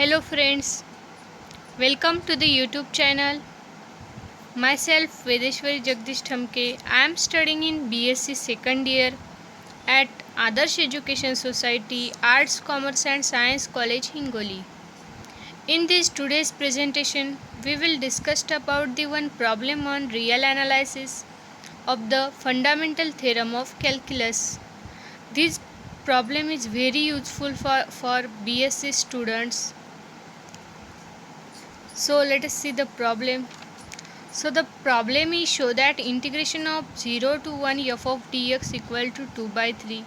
Hello friends, welcome to the YouTube channel. Myself Vedeshwari Thamke. I am studying in B.Sc second year at Adarsh Education Society, Arts, Commerce and Science College, Hingoli. In this today's presentation, we will discuss about the one problem on real analysis of the fundamental theorem of calculus. This problem is very useful for B.Sc students. So let us see the problem. So the problem is show that integration of 0 to 1 f of dx equal to 2 by 3,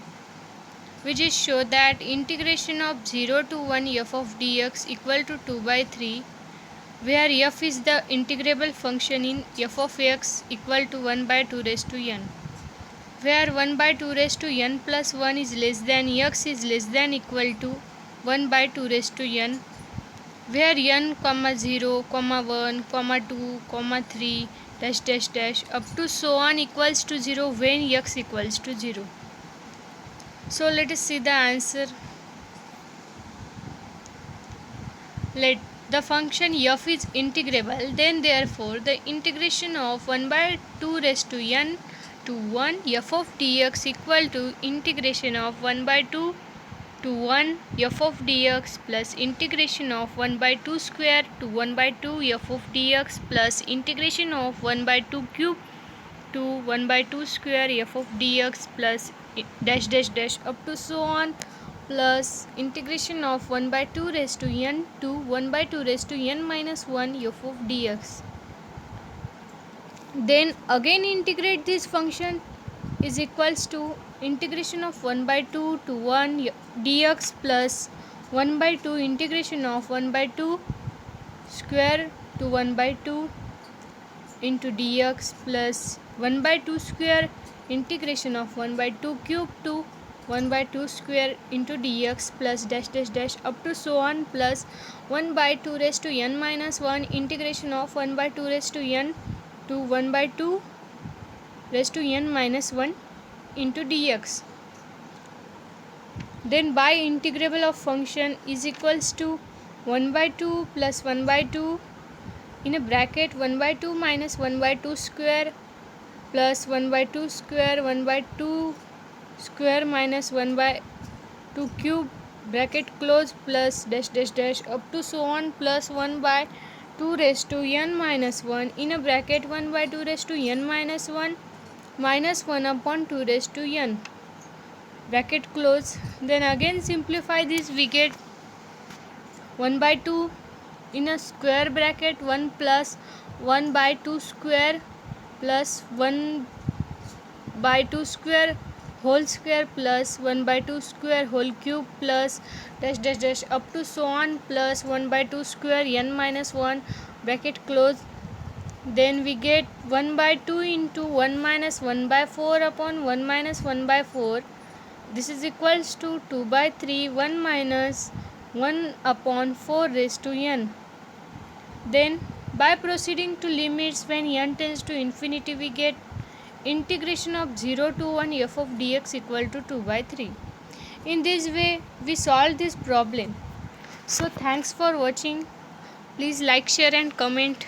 which is show that integration of 0 to 1 f of dx equal to 2 by 3, where f is the integrable function in f of x equal to 1 by 2 raised to n, where 1 by 2 raised to n plus 1 is less than x is less than equal to 1 by 2 raised to n, where n, 0, 1, 2, 3 dash dash dash up to so on equals to 0 when x equals to 0. So let us see the answer. Let the function f is integrable, then therefore the integration of 1 by 2 raised to n to 1 f of dx equal to integration of 1 by 2 to 1 f of dx plus integration of 1 by 2 square to 1 by 2 f of dx plus integration of 1 by 2 cube to 1 by 2 square f of dx plus dash dash dash up to so on plus integration of 1 by 2 raised to n to 1 by 2 raised to n minus 1 f of dx. Then again integrate this function is equals to integration of 1 by 2 to 1 dx plus 1 by 2 integration of 1 by 2 square to 1 by 2 into dx plus 1 by 2 square integration of 1 by 2 cube to 1 by 2 square into dx plus dash dash dash up to so on plus 1 by 2 raised to n minus 1 integration of 1 by 2 raised to n to 1 by 2 raised to n minus 1 into dx. Then by integrable of function is equals to 1 by 2 plus 1 by 2 in a bracket 1 by 2 minus 1 by 2 square plus 1 by 2 square 1 by 2 square minus 1 by 2 cube bracket close plus dash dash dash up to so on plus 1 by 2 raised to n minus 1 in a bracket 1 by 2 raised to n minus 1 minus 1 upon 2 raised to n bracket close. Then again simplify this, we get 1 by 2 in a square bracket 1 plus 1 by 2 square plus 1 by 2 square whole square plus 1 by 2 square whole cube plus dash dash dash up to so on plus 1 by 2 square n minus 1 bracket close. Then we get 1 by 2 into 1 minus 1 by 4 upon 1 minus 1 by 4. This is equals to 2 by 3 1 minus 1 upon 4 raised to n. Then by proceeding to limits when n tends to infinity, we get integration of 0 to 1 f of dx equal to 2 by 3. In this way we solve this problem. So thanks for watching. Please like, share and comment.